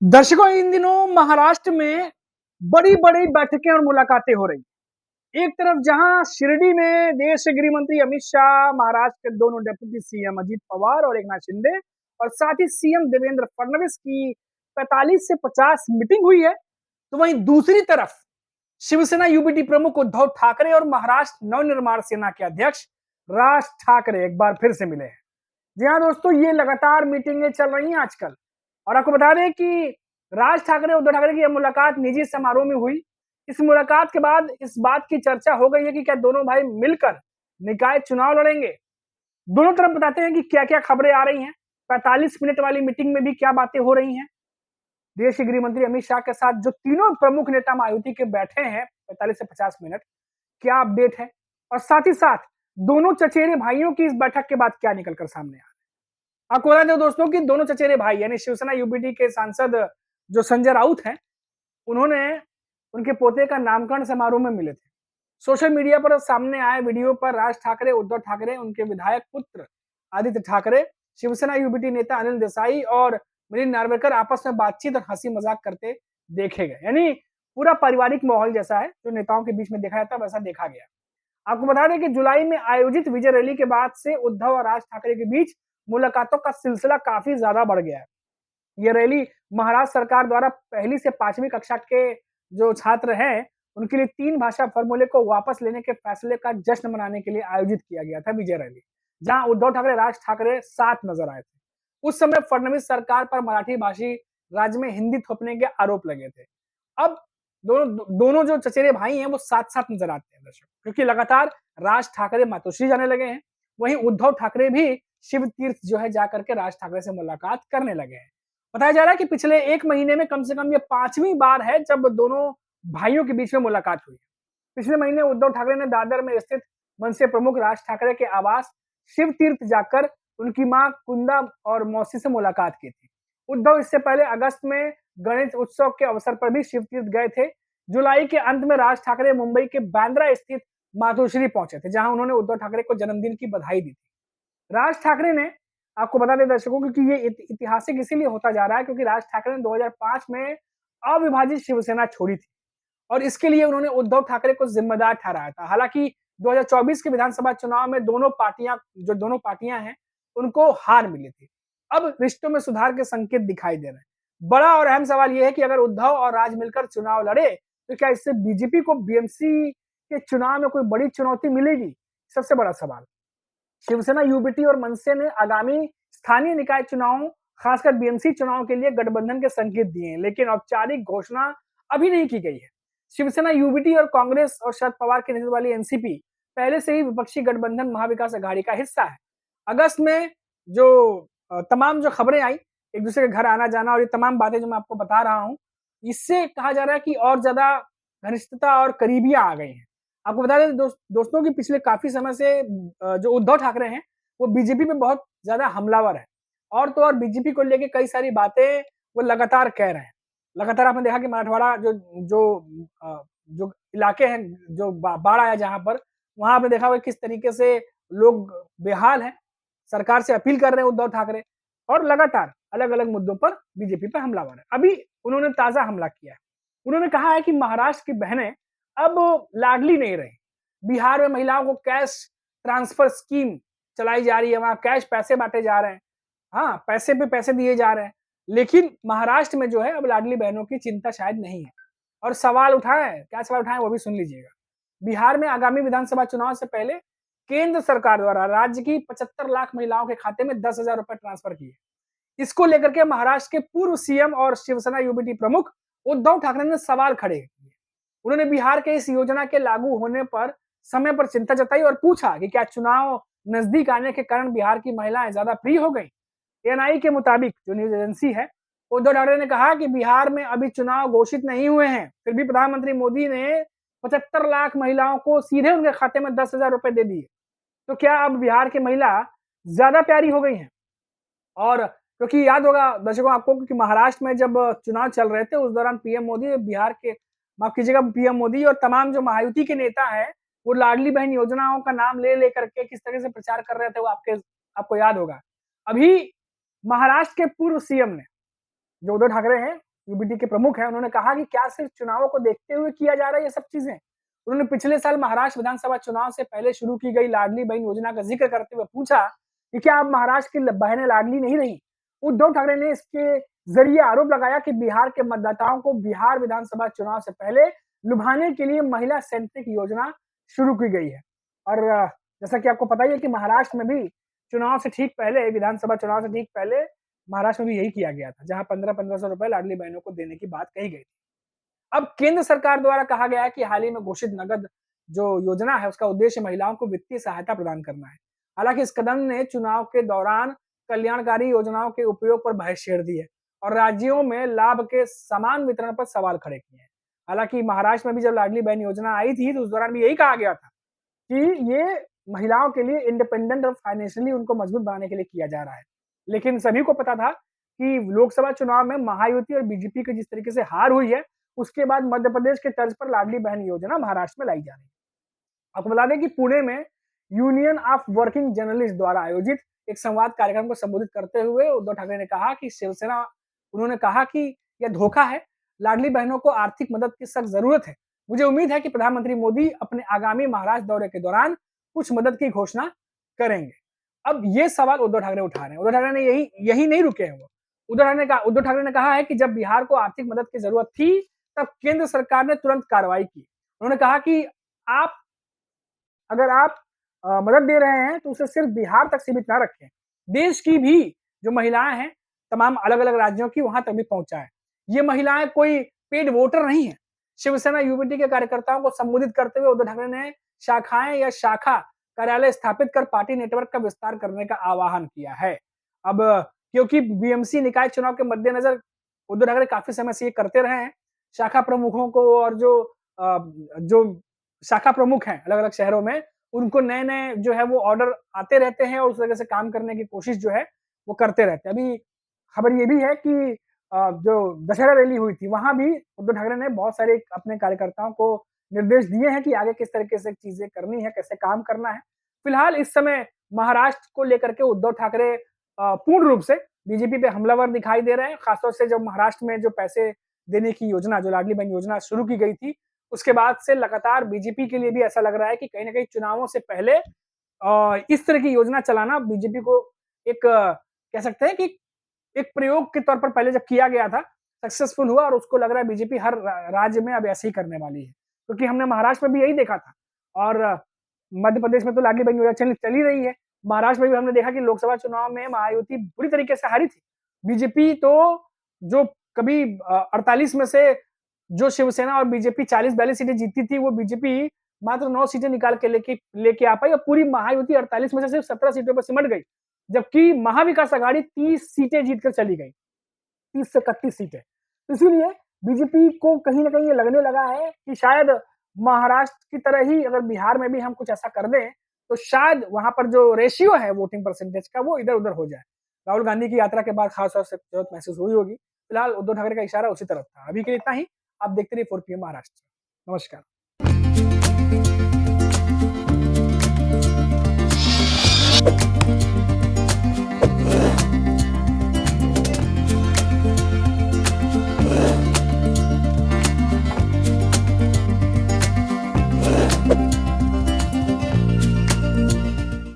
दर्शकों, इन दिनों महाराष्ट्र में बड़ी-बड़ी बैठकें और मुलाकातें हो रही। एक तरफ जहां शिरडी में देश के गृह मंत्री अमित शाह, महाराष्ट्र के दोनों डिप्टी सीएम अजित पवार और एकनाथ शिंदे और साथ ही सीएम देवेंद्र फडणवीस की 45 से 50 मीटिंग हुई है, तो वहीं दूसरी तरफ शिवसेना यूबीटी प्रमुख उद्धव ठाकरे और महाराष्ट्र नवनिर्माण सेना के अध्यक्ष राज ठाकरे एक बार फिर से मिले हैं। जी हाँ दोस्तों, ये लगातार मीटिंगें चल रही हैं आजकल। और आपको बता दें कि राज ठाकरे उद्धव ठाकरे की यह मुलाकात निजी समारोह में हुई। इस मुलाकात के बाद इस बात की चर्चा हो गई है कि क्या दोनों भाई मिलकर निकाय चुनाव लड़ेंगे। दोनों तरफ बताते हैं कि क्या क्या खबरें आ रही हैं। 45 मिनट वाली मीटिंग में भी क्या बातें हो रही हैं। देश के गृह मंत्री अमित शाह के साथ जो तीनों प्रमुख नेता मायावती के बैठे हैं 45 से 50 मिनट, क्या अपडेट है। और साथ ही साथ दोनों चचेरे भाइयों की इस बैठक के बाद क्या निकलकर सामने आ। आपको बता दें दोस्तों कि दोनों चचेरे भाई यानी शिवसेना यूबीटी के सांसद जो संजय राउत हैं, उन्होंने उनके पोते का नामकरण समारोह में मिले थे। सोशल मीडिया पर सामने आए वीडियो पर राज ठाकरे, उद्धव ठाकरे, उनके विधायक पुत्र आदित्य ठाकरे, शिवसेना यूबीटी नेता अनिल देसाई और मिलिंद नार्वेकर आपस में बातचीत और हंसी मजाक करते देखे गए। यानी पूरा पारिवारिक माहौल जैसा है जो नेताओं के बीच में देखा जाता है वैसा देखा गया। आपको बता दें कि जुलाई में आयोजित विजय रैली के बाद से उद्धव और राज ठाकरे के बीच मुलाकातों का सिलसिला काफी ज्यादा बढ़ गया है। ये रैली महाराष्ट्र सरकार द्वारा पहली से 5वीं कक्षा के जो छात्र हैं, उनके लिए 3 भाषा फॉर्मूले को वापस लेने के फैसले का जश्न मनाने के लिए आयोजित किया गया था विजय रैली, जहां उद्धव ठाकरे, राज ठाकरे साथ नजर आए थे। उस समय फडणवीस सरकार पर मराठी भाषी राज्य में हिंदी थोपने के आरोप लगे थे। अब दोनों जो चचेरे भाई हैं वो साथ-साथ नजर आते हैं दर्शकों, क्योंकि लगातार राज ठाकरे मातोश्री जाने लगे हैं, वहीं उद्धव ठाकरे भी शिव तीर्थ जो है जाकर के राज ठाकरे से मुलाकात करने लगे हैं। बताया जा रहा है कि पिछले 1 महीने में कम से कम ये 5वीं बार है जब दोनों भाइयों के बीच में मुलाकात हुई। पिछले महीने उद्धव ठाकरे ने दादर में स्थित मनसे प्रमुख राज ठाकरे के आवास शिव तीर्थ जाकर उनकी मां कुंदा और मौसी से मुलाकात की थी। उद्धव इससे पहले अगस्त में गणेश उत्सव के अवसर पर भी शिव तीर्थ गए थे। जुलाई के अंत में राज ठाकरे मुंबई के बांद्रा स्थित मातोश्री पहुंचे थे, जहां उन्होंने उद्धव ठाकरे को जन्मदिन की बधाई दी थी। राज ठाकरे ने, आपको बता दें दर्शकों, क्योंकि ये ऐतिहासिक इसीलिए होता जा रहा है क्योंकि राज ठाकरे ने 2005 में अविभाजित शिवसेना छोड़ी थी और इसके लिए उन्होंने उद्धव ठाकरे को जिम्मेदार ठहराया था। हालांकि 2024 के विधानसभा चुनाव में दोनों पार्टियां हैं, उनको हार मिली थी। अब रिश्तों में सुधार के संकेत दिखाई दे रहे हैं। बड़ा और अहम सवाल यह है कि अगर उद्धव और राज मिलकर चुनाव लड़े तो क्या इससे बीजेपी को बीएमसी के चुनाव में कोई बड़ी चुनौती मिलेगी? सबसे बड़ा सवाल। शिवसेना यूबीटी और मनसे ने आगामी स्थानीय निकाय चुनाव, खासकर बीएमसी चुनाव के लिए गठबंधन के संकेत दिए हैं, लेकिन औपचारिक घोषणा अभी नहीं की गई है। शिवसेना यूबीटी और कांग्रेस और शरद पवार के नेतृत्व वाली एनसीपी पहले से ही विपक्षी गठबंधन महाविकास अघाड़ी का हिस्सा है। अगस्त में जो तमाम जो खबरें आई, एक दूसरे के घर आना जाना और ये तमाम बातें जो मैं आपको बता रहा हूँ, इससे कहा जा रहा है कि और ज्यादा घनिष्ठता और करीबियां आ गई हैं। आपको बता दें दोस्तों कि पिछले काफी समय से जो उद्धव ठाकरे हैं वो बीजेपी पे बहुत ज्यादा हमलावर है और तो और बीजेपी को लेके कई सारी बातें वो लगातार कह रहे हैं। लगातार आपने देखा कि मराठवाड़ा जो इलाके हैं, जो बाढ़ आया जहां पर, वहां आपने देखा होगा किस तरीके से लोग बेहाल हैं। सरकार से अपील कर रहे हैं उद्धव ठाकरे और लगातार अलग अलग मुद्दों पर बीजेपी पर हमलावर है। अभी उन्होंने ताजा हमला किया है। उन्होंने कहा है कि महाराष्ट्र की बहनें अब लाडली नहीं रही। बिहार में महिलाओं को कैश ट्रांसफर स्कीम चलाई जा रही है, वहां कैश पैसे बांटे जा रहे हैं। हाँ, पैसे पे पैसे दिए जा रहे हैं, लेकिन महाराष्ट्र में जो है अब लाडली बहनों की चिंता शायद नहीं है। और सवाल उठाए, क्या सवाल उठाए वो भी सुन लीजिएगा। बिहार में आगामी विधानसभा चुनाव से पहले केंद्र सरकार द्वारा राज्य की 75 लाख महिलाओं के खाते में 10,000 रुपए ट्रांसफर किए। इसको लेकर के महाराष्ट्र के पूर्व सीएम और शिवसेना यूबीटी प्रमुख उद्धव ठाकरे ने सवाल खड़े किए। उन्होंने बिहार के इस योजना के लागू होने पर समय पर चिंता जताई और पूछा कि क्या चुनाव नजदीक आने के कारण बिहार की महिलाएं ज्यादा फ्री हो गई। एएनआई के मुताबिक, जो न्यूज एजेंसी है, उद्धव ठाकरे ने कहा कि बिहार में अभी चुनाव घोषित नहीं हुए हैं, फिर भी प्रधानमंत्री मोदी ने 75 लाख महिलाओं को सीधे उनके खाते में 10,000 रुपए दे दिए। तो क्या अब बिहार की महिला ज्यादा प्यारी हो गई हैं? और क्योंकि याद होगा दर्शकों आपको कि महाराष्ट्र में जब चुनाव चल रहे थे उस दौरान पीएम मोदी, बिहार के, माफ कीजिएगा, पीएम मोदी और तमाम जो महायुति के नेता हैं वो लाडली बहन योजनाओं का नाम ले लेकर के किस तरह से प्रचार कर रहे थे वो आपको याद होगा। अभी महाराष्ट्र के पूर्व सीएम ने, जो उद्धव ठाकरे हैं, यूबीटी के प्रमुख हैं, उन्होंने कहा कि क्या सिर्फ चुनावों को देखते हुए किया जा रहा है ये सब चीजें। उन्होंने पिछले साल महाराष्ट्र विधानसभा चुनाव से पहले शुरू की गई लाडली बहन योजना का जिक्र करते हुए पूछा कि क्या अब महाराष्ट्र की बहनें लाडली नहीं रही। उद्धव ठाकरे ने इसके जरिए आरोप लगाया कि बिहार के मतदाताओं को बिहार विधानसभा चुनाव से पहले लुभाने के लिए महिला सेंट्रिक योजना शुरू की गई है। और जैसा कि आपको पता ही है कि महाराष्ट्र में भी चुनाव से ठीक पहले, विधानसभा चुनाव से ठीक पहले महाराष्ट्र में भी यही किया गया था, जहां 1500 रुपए लाडली बहनों को देने की बात कही गई थी। अब केंद्र सरकार द्वारा कहा गया है कि हाल ही में घोषित नगद जो योजना है उसका उद्देश्य महिलाओं को वित्तीय सहायता प्रदान करना है। हालांकि इस कदम ने चुनाव के दौरान कल्याणकारी योजनाओं के उपयोग पर बहस छेड़ दी है और राज्यों में लाभ के समान वितरण पर सवाल खड़े किए हैं। हालांकि महाराष्ट्र में भी जब लाडली बहन योजना आई थी तो उस दौरान भी यही कहा गया था कि ये महिलाओं के लिए इंडिपेंडेंट और फाइनेंशियली उनको मजबूत बनाने के लिए किया जा रहा है। लेकिन सभी को पता था कि लोकसभा चुनाव में महायुति और बीजेपी की जिस तरीके से हार हुई है, उसके बाद मध्य प्रदेश के तर्ज पर लाडली बहन योजना महाराष्ट्र में लाई जा रही है। आपको बता दें कि पुणे में यूनियन ऑफ वर्किंग जर्नलिस्ट द्वारा आयोजित एक संवाद कार्यक्रम को संबोधित करते हुए उद्धव ठाकरे ने कहा कि शिवसेना, उन्होंने कहा कि यह धोखा है, लाडली बहनों को आर्थिक मदद की सख्त जरूरत है। मुझे उम्मीद है कि प्रधानमंत्री मोदी अपने आगामी महाराष्ट्र दौरे के दौरान कुछ मदद की घोषणा करेंगे। अब ये सवाल उद्धव ठाकरे उठा रहे हैं। उद्धव ठाकरे ने यही नहीं रुके हैं वो। उद्धव ठाकरे ने कहा है कि जब बिहार को आर्थिक मदद की जरूरत थी तब केंद्र सरकार ने तुरंत कार्रवाई की। उन्होंने कहा कि अगर आप मदद दे रहे हैं तो उसे सिर्फ बिहार तक सीमित ना रखें, देश की भी जो महिलाएं हैं तमाम अलग अलग राज्यों की वहां तक भी पहुंचाएं। ये महिलाएं कोई पेड वोटर नहीं है। शिवसेना यूबीटी के कार्यकर्ताओं को संबोधित करते हुए उद्धव ठाकरे ने शाखाएं या शाखा कार्यालय स्थापित कर पार्टी नेटवर्क का विस्तार करने का आह्वान किया है। अब क्योंकि बीएमसी निकाय चुनाव के मद्देनजर उद्धव ठाकरे काफी समय से ये करते रहे हैं, शाखा प्रमुखों को और जो शाखा प्रमुख हैं अलग अलग शहरों में, उनको नए नए जो है वो ऑर्डर आते रहते हैं और उस तरह से काम करने की कोशिश जो है वो करते रहते हैं। अभी खबर ये भी है कि जो दशहरा रैली हुई थी वहां भी उद्धव ठाकरे ने बहुत सारे अपने कार्यकर्ताओं को निर्देश दिए हैं कि आगे किस तरीके से चीजें करनी है, कैसे काम करना है। फिलहाल इस समय महाराष्ट्र को लेकर के उद्धव ठाकरे पूर्ण रूप से बीजेपी पे हमलावर दिखाई दे रहे हैं। खासतौर से जब महाराष्ट्र में जो पैसे देने की योजना, जो लाडली बहन योजना शुरू की गई थी, उसके बाद से लगातार बीजेपी के लिए भी ऐसा लग रहा है कि कहीं ना कहीं चुनावों से पहले इस तरह की योजना चलाना बीजेपी को एक कह सकते हैं कि एक प्रयोग के तौर पर पहले जब किया गया था, सक्सेसफुल हुआ और उसको लग रहा है बीजेपी हर राज्य में अब ऐसे ही करने वाली है, क्योंकि हमने महाराष्ट्र में भी यही देखा था और मध्य प्रदेश में तो लाडली बहन योजना चल ही रही है। महाराष्ट्र में भी हमने देखा कि लोकसभा चुनाव में महायुति बुरी तरीके से हारी थी। बीजेपी तो जो कभी 48 में से जो शिवसेना और बीजेपी 40-42 सीटें जीती थी, वो बीजेपी मात्र 9 सीटें निकाल के लेके आ पाई और पूरी महायुति 48 में से सिर्फ 17 सीटों पर सिमट गई, जबकि महाविकास अघाड़ी 30 सीटें जीतकर चली गई, 30 से 31 सीटें। इसीलिए बीजेपी को कहीं ना कहीं ये लगने लगा है कि शायद महाराष्ट्र की तरह ही अगर बिहार में भी हम कुछ ऐसा कर दें तो शायद वहां पर जो रेशियो है वोटिंग परसेंटेज का वो इधर उधर हो जाए। राहुल गांधी की यात्रा के बाद खासतौर से जरूरत महसूस हुई होगी। फिलहाल उद्धव ठाकरे का इशारा उसी तरफ था। अभी के लिए इतना ही। आप देखते रहिए 4 PM महाराष्ट्र। नमस्कार।